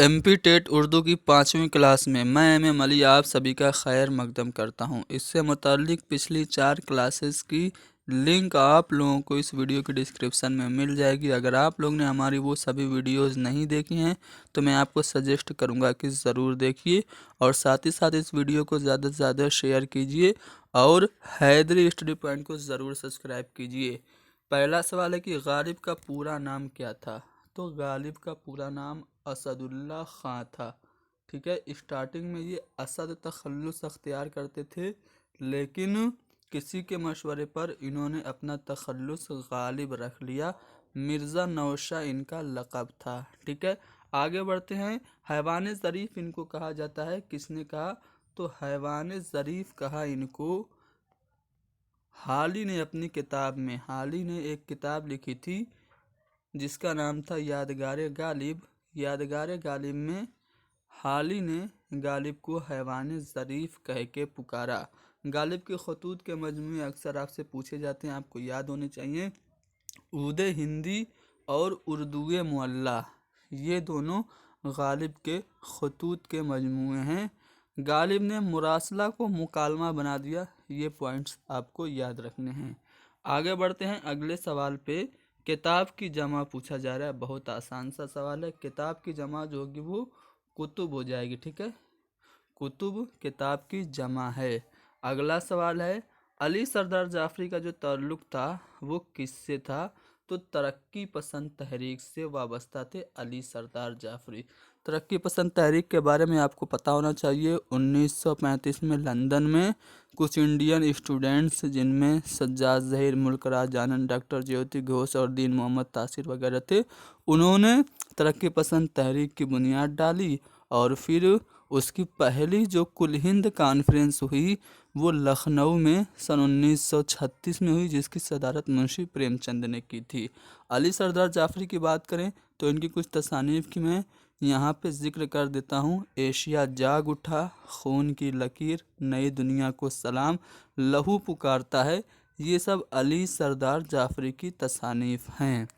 MP TET Urdu की 5वीं class में मैं एम अली आप सभी का खैर मकदम करता हूं। इससे मुताल्लिक पिछली 4 क्लासेस की लिंक आप लोगों को इस वीडियो के डिस्क्रिप्शन में मिल जाएगी। अगर आप लोग ने हमारी वो सभी वीडियोस नहीं देखी हैं तो मैं आपको सजेस्ट करूंगा कि ज़रूर देखिए और साथ ही साथ इस वीडियो को ज़्यादा से ज़्यादा शेयर कीजिए और हैदरी स्टडी पॉइंट को ज़रूर सब्सक्राइब कीजिए। पहला सवाल है कि गालिब का पूरा नाम क्या था। तो गालिब का पूरा नाम असदुल्ला खां था। ठीक है, स्टार्टिंग में ये असद तखल्लुस अख्तियार करते थे, लेकिन किसी के मशवरे पर इन्होंने अपना तखल्लुस गालिब रख लिया। मिर्ज़ा नौशा इनका लक़ब था। ठीक है, आगे बढ़ते हैं। हैवान ज़रीफ़ इनको कहा जाता है। किसने कहा? तो हैवान ज़रीफ़ कहा इनको हाली ने अपनी किताब में। हाली ने एक किताब लिखी थी जिसका नाम था यादगार गालिब। यादगार गालिब में हाली ने गालिब को हैवान ज़रीफ़ कह के पुकारा। गालिब के खतूत के मजमूए अक्सर आपसे पूछे जाते हैं, आपको याद होने चाहिए। उर्दू हिंदी और उर्दू मुअल्ला, ये दोनों गालिब के खतूत के मजमूए हैं। गालिब ने मुरासला को मुकालमा बना दिया। ये पॉइंट्स आपको याद रखने हैं। आगे बढ़ते हैं अगले सवाल पे। किताब की जमा पूछा जा रहा है। बहुत आसान सा सवाल है। किताब की जमा जो होगी वो कुतुब हो जाएगी। ठीक है, कुतुब किताब की जमा है। अगला सवाल है, अली सरदार जाफरी का जो ताल्लुक था वो किससे था। तो तरक्की पसंद तहरीक से वाबस्ता थे अली सरदार जाफरी। तरक्की पसंद तहरीक के बारे में आपको पता होना चाहिए। 1935 में लंदन में कुछ इंडियन स्टूडेंट्स, जिनमें सज्जाद ज़हीर, मुल्क राज आनंद, डॉक्टर ज्योति घोष और दीन मोहम्मद तासिर वगैरह थे, उन्होंने तरक्की पसंद तहरीक की बुनियाद डाली। और फिर उसकी पहली जो कुल हिंद कॉन्फ्रेंस हुई वो लखनऊ में सन 1936 में हुई, जिसकी सदारत मुंशी प्रेमचंद ने की थी। अली सरदार जाफरी की बात करें तो इनकी कुछ तसानीफ की मैं यहाँ पे जिक्र कर देता हूँ। एशिया जाग उठा, खून की लकीर, नई दुनिया को सलाम, लहू पुकारता है, ये सब अली सरदार जाफरी की तसानीफ हैं।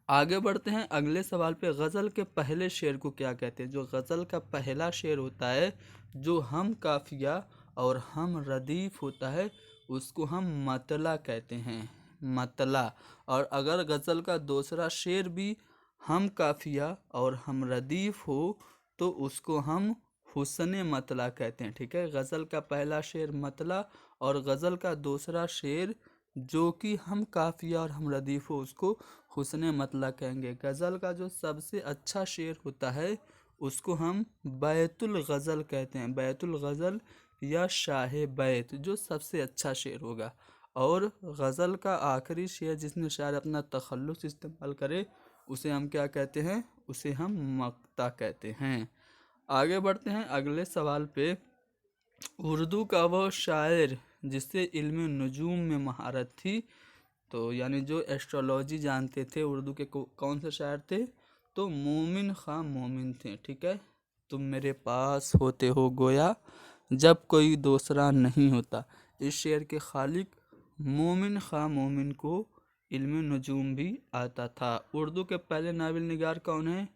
आगे बढ़ते हैं अगले सवाल पे। गज़ल के पहले शेर को क्या कहते हैं। जो गज़ल का पहला शेर होता है, जो हम काफिया और हम रदीफ होता है, उसको हम मतला कहते हैं। मतला। और अगर गज़ल का दूसरा शेर भी हम काफिया और हम रदीफ हो तो उसको हम हुस्न मतला कहते हैं। ठीक है, गज़ल का पहला शेर मतला और गज़ल का दूसरा शेर जो कि हम काफिया और हम रदीफ हो उसको हुस्न मतला कहेंगे। गज़ल का जो सबसे अच्छा शेर होता है उसको हम बैतुल गज़ल कहते हैं। बैतुल गज़ल या शाह बैत, जो सबसे अच्छा शेर होगा। और गज़ल का आखिरी शेर जिसने शायद अपना तखल्लुस इस्तेमाल करे उसे हम क्या कहते हैं, उसे हम मक्ता कहते हैं। आगे बढ़ते हैं अगले सवाल पे। उर्दू का वो शायर जिससे इल्म नजूम में महारत थी, तो यानी जो एस्ट्रोलॉजी जानते थे, उर्दू के कौन से शायर थे। तो मोमिन खां मोमिन थे। ठीक है, तुम मेरे पास होते हो गोया जब कोई दूसरा नहीं होता। इस शेर के खालिक मोमिन खां मोमिन को इल्म नजूम भी आता था। उर्दू के पहले नावल निगार कौन है।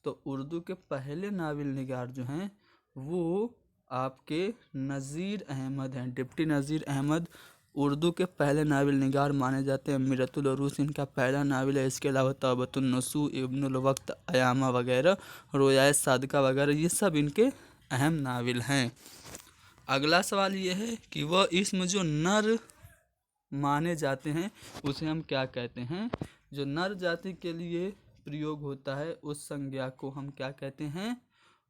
तो उर्दू के पहले नावल निगार जो हैं वो आपके नज़ीर अहमद हैं। डिप्टी नज़ीर अहमद उर्दू के पहले नावल निगार माने जाते हैं। मिरतुल उरूस इनका पहला नावल है। इसके अलावा तौबतुन नसूह, इब्नुल वक्त, अयामा वगैरह, रोयाए सादिका वगैरह, ये सब इनके अहम नावल हैं। अगला सवाल ये है कि वह इसम जो नर माने जाते हैं उसे हम क्या कहते हैं। जो नर जाति के लिए प्रयोग होता है उस संज्ञा को हम क्या कहते हैं।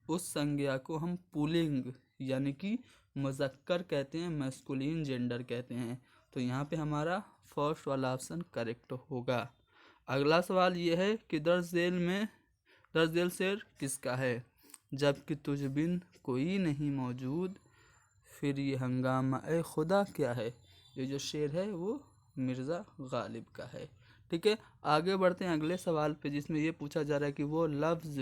उस संज्ञा को हम पुल्लिंग यानी कि मुज़क्कर कहते हैं, मैस्कुलिन जेंडर कहते हैं। तो यहाँ पे हमारा फर्स्ट वाला ऑप्शन करेक्ट होगा। अगला सवाल ये है कि दर्ज झेल शेर किसका है। जबकि तुझ बिन कोई नहीं मौजूद, फिर ये हंगामा ए खुदा क्या है। ये जो शेर है वो मिर्ज़ा गालिब का है। ठीक है, आगे बढ़ते हैं अगले सवाल पे जिसमें ये पूछा जा रहा है कि वो लफ्ज़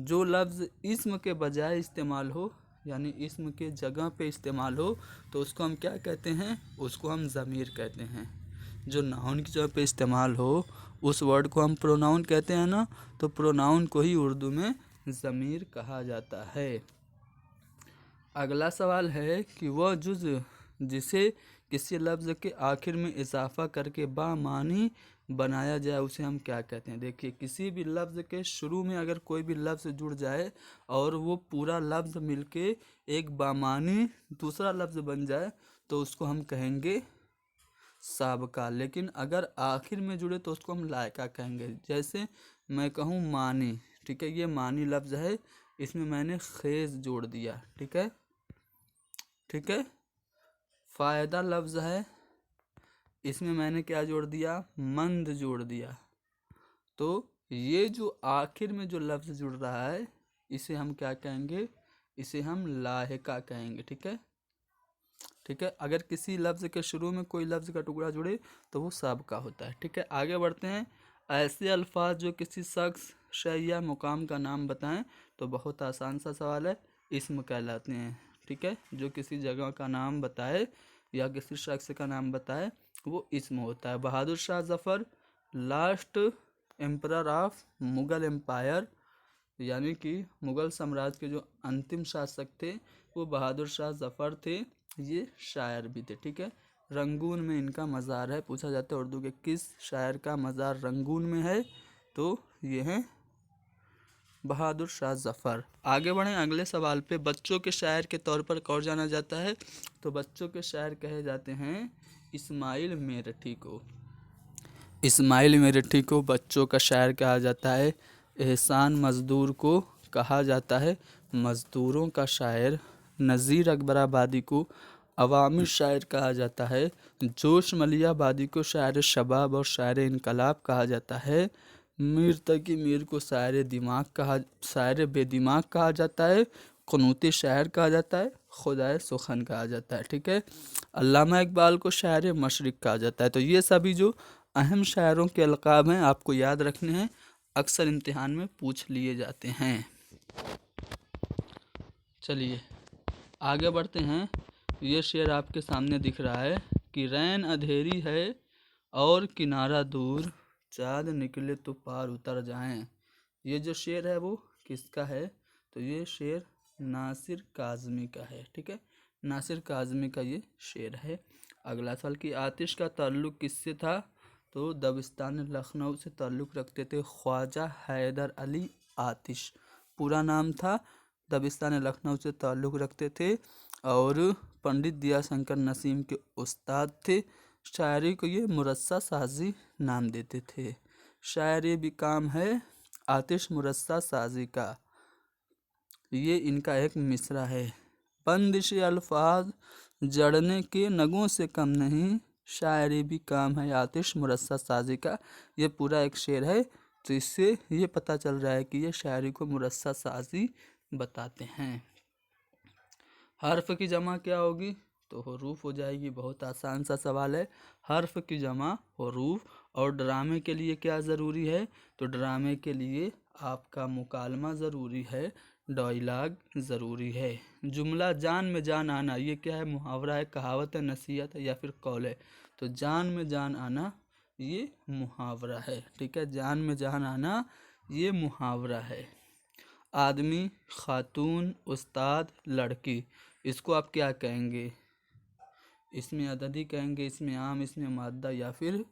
जो लफ्ज़ इस्म के बजाय इस्तेमाल हो, यानी इस्म के जगह पे इस्तेमाल हो, तो उसको हम क्या कहते हैं, उसको हम ज़मीर कहते हैं। जो नाउन की जगह पे इस्तेमाल हो उस वर्ड को हम प्रोनाउन कहते हैं ना, तो प्रोनाउन को ही उर्दू में ज़मीर कहा जाता है। अगला सवाल है कि वह जुज़ जिसे किसी लफ्ज़ के आखिर में इजाफा करके बामानी बनाया जाए उसे हम क्या कहते हैं। देखिए, किसी भी लफ्ज़ के शुरू में अगर कोई भी लफ्ज़ जुड़ जाए और वो पूरा लफ्ज़ मिलके एक बामानी दूसरा लफ्ज़ बन जाए तो उसको हम कहेंगे साबका। लेकिन अगर आखिर में जुड़े तो उसको हम लायका कहेंगे। जैसे मैं कहूँ मानी, ठीक है, ये मानी लफ्ज़ है, इसमें मैंने खेज जोड़ दिया, ठीक है, ठीक है। फ़ायदा लफ्ज़ है, इसमें मैंने क्या जोड़ दिया, मंद जोड़ दिया। तो ये जो आखिर में जो लफ्ज़ जुड़ रहा है इसे हम क्या कहेंगे, इसे हम लाहिका कहेंगे, ठीक है, ठीक है। अगर किसी लफ्ज़ के शुरू में कोई लफ्ज़ का टुकड़ा जुड़े तो वो साबका होता है, ठीक है। आगे बढ़ते हैं। ऐसे अल्फाज जो किसी शख्स, शय या मुकाम का नाम बताएं, तो बहुत आसान सा सवाल है, इस्म कहलाते हैं, ठीक है। जो किसी जगह का नाम बताए या किसी शख्स का नाम बताए वो इस्म होता है। Bahadur Shah Zafar last emperor of Mughal empire, यानी कि मुग़ल साम्राज्य के जो अंतिम शासक थे वो बहादुर शाह ज़फ़र थे, ये शायर भी थे, ठीक है। रंगून में इनका मज़ार है। पूछा जाता है उर्दू के किस शायर का मज़ार रंगून में है, तो ये हैं बहादुर शाह ज़फ़र। आगे बढ़ें अगले सवाल पे। बच्चों के शायर के तौर पर कौन जाना जाता है, तो बच्चों के शायर कहे जाते हैं इस्माइल मेरठी को। इस्माइल मेरठी को बच्चों का शायर कहा जाता है। एहसान मज़दूर को कहा जाता है मज़दूरों का शायर। नज़ीर अकबराबादी को अवामी शायर कहा जाता है। जोश मलियाबादी को शायर शबाब और शायर इनकलाब कहा जाता है। मीर तकी मीर को शायर बेदिमाग कहा जाता है। क़ुनूती शायर कहा जाता है। खुदाए सुखन कहा जाता है, ठीक है। अल्लामा इकबाल को शायर मशरिक़ कहा जाता है। तो ये सभी जो अहम शायरों के अलक़ाब हैं आपको याद रखने हैं, अक्सर इम्तिहान में पूछ लिए जाते हैं। चलिए आगे बढ़ते हैं। ये शेर आपके सामने दिख रहा है कि रैन अंधेरी है और किनारा दूर, चाँद निकले तो पार उतर जाएं। ये जो शेर है वो किसका है, तो ये शेर नासिर काज़मी का है, ठीक है। नासिर काज़मी का ये शेर है। अगला सवाल कि आतिश का ताल्लुक़ किससे था, तो दबिस्तान लखनऊ से ताल्लुक़ रखते थे ख्वाजा हैदर अली आतिश। पूरा नाम था, दबिस्तान लखनऊ से ताल्लुक़ रखते थे और पंडित दिया शंकर नसीम के उस्ताद थे। शायरी को ये मुरस्सा साजी नाम देते थे। शायरी भी काम है आतिश मुरस्सा साजी का, ये इनका एक मिसरा है। बंदिश अल्फाज जड़ने के नगों से कम नहीं, शायरी भी काम है आतिश मुरस्सा साजी का। ये पूरा एक शेर है, तो इससे ये पता चल रहा है कि ये शायरी को मुरस्सा साजी बताते हैं। हर्फ की जमा क्या होगी, तो हरूफ हो जाएगी। बहुत आसान सा सवाल है। हर्फ की जमा हरूफ। और ड्रामे के लिए क्या ज़रूरी है, तो ड्रामे के लिए आपका मुकालमा ज़रूरी है, डायलॉग ज़रूरी है। जुमला जान में जान आना, ये क्या है, मुहावरा है, कहावत है, नसीहत है या फिर कौल है, तो जान में जान आना ये मुहावरा है, ठीक है। जान में जान आना ये मुहावरा है। आदमी, खातून, उस्ताद, लड़की, इसको आप क्या कहेंगे, इसमें अददी कहेंगे, इसमें आम, इसमें मादा या फिर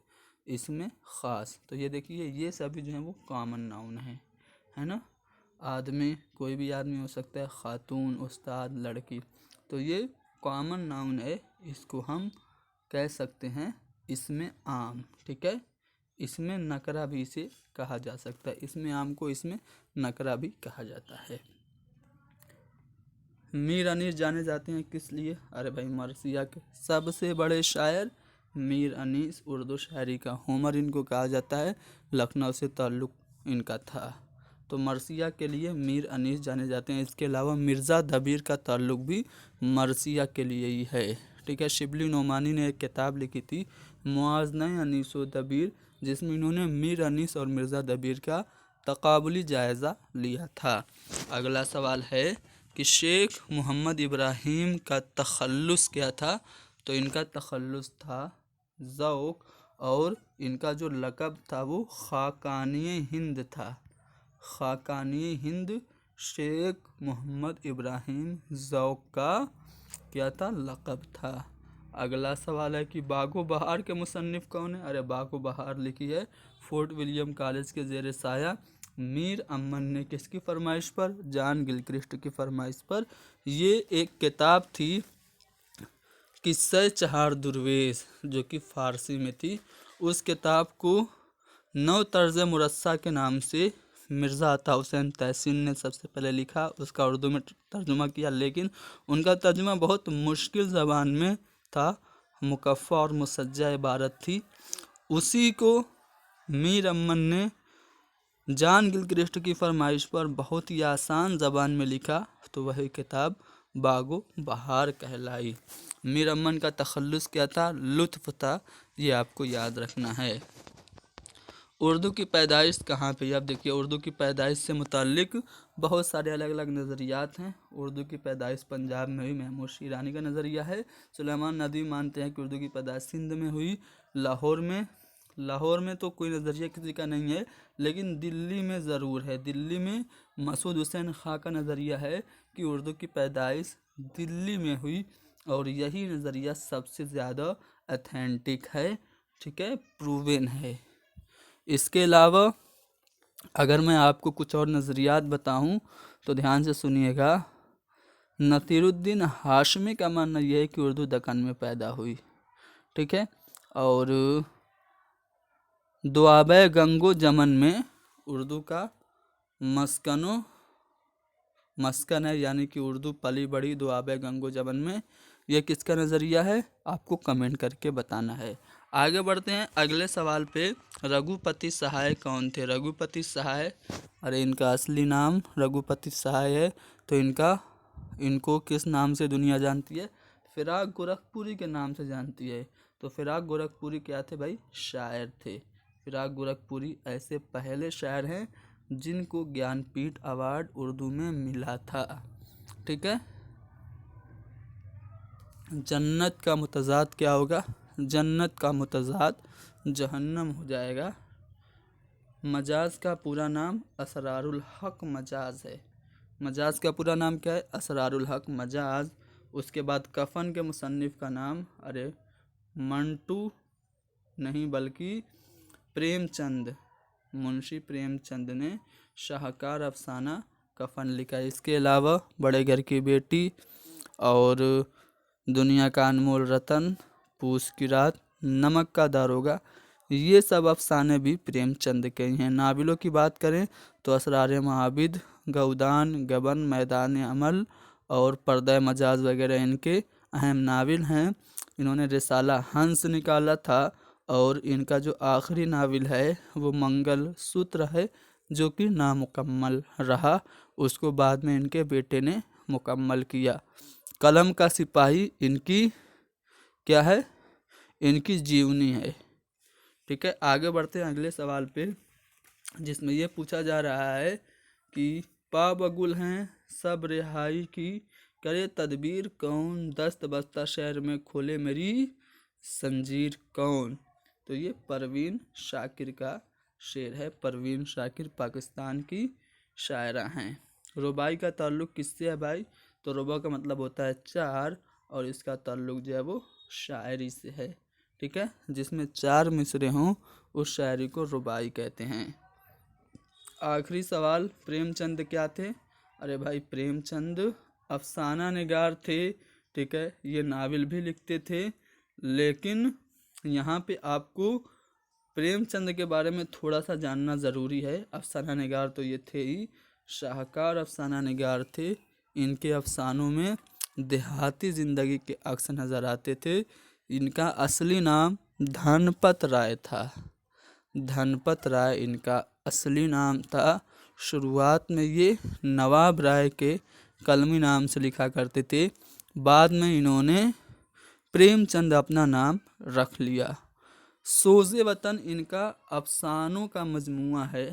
इसमें ख़ास। तो ये देखिए ये सभी जो हैं वो कॉमन नाउन है ना। आदमी कोई भी आदमी हो सकता है, खातून, उस्ताद, लड़की, तो ये कॉमन नाउन है, इसको हम कह सकते हैं इसमें आम, ठीक है। इसमें नकरा भी इसे कहा जा सकता है, इसमें आम को इसमें नकरा भी कहा जाता है। मीर अनीस जाने जाते हैं किस लिए, अरे भाई मरसिया के सबसे बड़े शायर मीर अनीस, उर्दू शायरी का होमर इनको कहा जाता है, लखनऊ से ताल्लुक़ इनका था, तो मरसिया के लिए मीर अनीस जाने जाते हैं। इसके अलावा मिर्ज़ा दबीर का ताल्लुक़ भी मरसिया के लिए ही है, ठीक है। शिबली नोमानी ने एक किताब लिखी थी मुआज़ना अनीस व दबीर, जिसमें इन्होंने मीर अनीस और मिर्ज़ा दबीर का तकाबुली जायज़ा लिया था। अगला सवाल है कि शेख मोहम्मद इब्राहीम का तखल्लुस क्या था, तो इनका तखल्लुस था ज़ौक़ और इनका जो लक़ब था वो खाकानी हिंद था। खाकानी हिंद शेख मोहम्मद इब्राहिम ज़ौक़ का क्या था, लक़ब था। अगला सवाल है कि बागो बहार के मुसन्निफ़ कौन है। अरे बागो बहार लिखी है फोर्ट विलियम कॉलेज के ज़ेर साया मीर अमन ने। किसकी फरमाइश पर, जॉन गिलक्रिस्ट की फरमाइश पर। ये एक किताब थी किस्से चहार दुर्वेश जो कि फ़ारसी में थी। उस किताब को नौ तर्ज़ मुरस्सा के नाम से मिर्ज़ा अता हुसैन तहसीन ने सबसे पहले लिखा, उसका उर्दू में तर्जुमा किया, लेकिन उनका तर्जुमा बहुत मुश्किल ज़बान में था, मुकफ़ा और मुसज्जा इबारत थी। उसी को मीर अमन ने जॉन गिलक्रिस्ट की फरमाइश पर बहुत ही आसान ज़बान में लिखा, तो वही किताब बागो बहार कहलाई। मीर अमन का तखल्लुस क्या था, लुत्फ़ था, ये आपको याद रखना है। उर्दू की पैदाइश कहाँ पे, अब देखिए उर्दू की पैदाइश से मुताल्लिक बहुत सारे अलग अलग नज़रियात हैं। उर्दू की पैदाइश पंजाब में हुई, महमूद शीरानी का नज़रिया है। सुलेमान नदवी मानते हैं कि उर्दू की पैदाइश सिंध में हुई। लाहौर में तो कोई नज़रिया किसी का नहीं है, लेकिन दिल्ली में ज़रूर है। दिल्ली में मसूद हुसैन खां का नज़रिया है कि उर्दू की पैदाइश दिल्ली में हुई, और यही नज़रिया सबसे ज़्यादा अथेंटिक है, ठीक है, प्रूवन है। इसके अलावा अगर मैं आपको कुछ और नज़रियात बताऊं तो ध्यान से सुनिएगा। नसीरुद्दीन हाशमी का मानना यह है कि उर्दू दक्कन में पैदा हुई, ठीक है, और दुआबे गंगो जमन में उर्दू का मस्कन है, यानी कि उर्दू पली बड़ी दुआबे गंगो जमन में। यह किसका नज़रिया है, आपको कमेंट करके बताना है। आगे बढ़ते हैं अगले सवाल पे। रघुपति सहाय कौन थे। रघुपति सहाय, अरे इनका असली नाम रघुपति सहाय है, तो इनको किस नाम से दुनिया जानती है, फिराक गोरखपुरी के नाम से जानती है। तो फिराक गोरखपुरी क्या थे भाई, शायर थे। फिराक गोरखपुरी ऐसे पहले शायर हैं जिनको ज्ञानपीठ अवार्ड उर्दू में मिला था, ठीक है। जन्नत का मुतज़ाद क्या होगा, जन्नत का मुतज़ाद जहन्नम हो जाएगा। मजाज का पूरा नाम असरारुल हक मजाज है। मजाज का पूरा नाम क्या है, असरारुल हक मजाज। उसके बाद कफन के मुसन्निफ़ का नाम, अरे मंटू नहीं बल्कि प्रेमचंद, मुंशी प्रेमचंद ने शाहकार अफसाना कफन लिखा। इसके अलावा बड़े घर की बेटी और दुनिया का अनमोल रतन, पूस की रात, नमक का दारोगा, ये सब अफसाने भी प्रेमचंद के हैं। नावलों की बात करें तो असरार महाबिद, गौदान, गबन, मैदान अमल और पर्दा मजाज वगैरह इनके अहम नावल हैं। इन्होंने रिसाला हंस निकाला था, और इनका जो आखिरी नावल है वो मंगल सूत्र है, जो कि नामुकम्मल रहा। उसको बाद में इनके बेटे ने मुकम्मल किया। कलम का सिपाही इनकी क्या है, इनकी जीवनी है, ठीक है। आगे बढ़ते हैं अगले सवाल पे, जिसमें ये पूछा जा रहा है कि पाबगुल हैं सब रिहाई की, करे तदबीर कौन, दस्त बस्ता शहर में खोले मेरी संजीर कौन। तो ये परवीन शाकिर का शेर है। परवीन शाकिर पाकिस्तान की शायरा हैं। रुबाई का ताल्लुक़ किससे है भाई, तो रुबा का मतलब होता है चार, और इसका ताल्लुक़ जो है वो शायरी से है, ठीक है। जिसमें चार मिसरे हों उस शायरी को रुबाई कहते हैं। आखिरी सवाल, प्रेमचंद क्या थे। अरे भाई प्रेमचंद अफसाना निगार थे, ठीक है। ये नावल भी लिखते थे, लेकिन यहाँ पे आपको प्रेमचंद के बारे में थोड़ा सा जानना ज़रूरी है। अफसाना निगार तो ये थे ही, शाहकार अफसाना निगार थे। इनके अफसानों में देहाती ज़िंदगी के अक्स नज़र आते थे। इनका असली नाम धनपत राय था। धनपत राय इनका असली नाम था। शुरुआत में ये नवाब राय के कलमी नाम से लिखा करते थे। बाद में इन्होंने प्रेमचंद अपना नाम रख लिया। सोज़े वतन इनका अफसानों का मजमुआ है।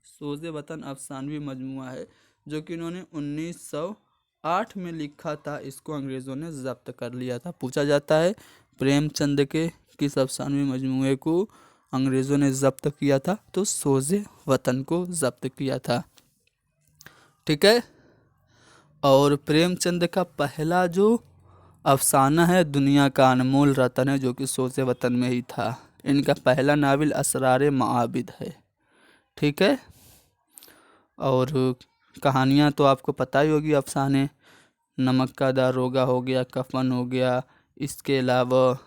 सोज़े वतन अफसानवी मजमुआ है, जो कि इन्होंने 1908 में लिखा था। इसको अंग्रेज़ों ने ज़ब्त कर लिया था। पूछा जाता है प्रेमचंद के किस अफसानवी मजमूए को अंग्रेज़ों ने ज़ब्त किया था? तो सोज़े वतन को ज़ब्त किया था। ठीक है। और प्रेमचंद का पहला जो अफसाना है दुनिया का अनमोल रतन है, जो कि सोज़े वतन में ही था। इनका पहला नावल असरार माआबिद है। ठीक है। और कहानियाँ तो आपको पता ही होगी, अफसाने नमक का दारोगा हो गया, कफन हो गया, इसके अलावा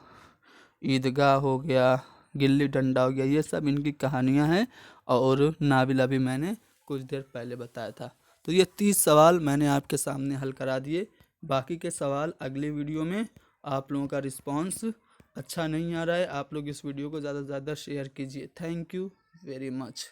ईदगाह हो गया, गिल्ली डंडा हो गया, ये सब इनकी कहानियाँ हैं। और नावल अभी मैंने कुछ देर पहले बताया था। तो ये 30 सवाल मैंने आपके सामने हल करा दिए। बाकी के सवाल अगली वीडियो में। आप लोगों का रिस्पांस अच्छा नहीं आ रहा है, आप लोग इस वीडियो को ज़्यादा से ज़्यादा शेयर कीजिए। Thank you very much.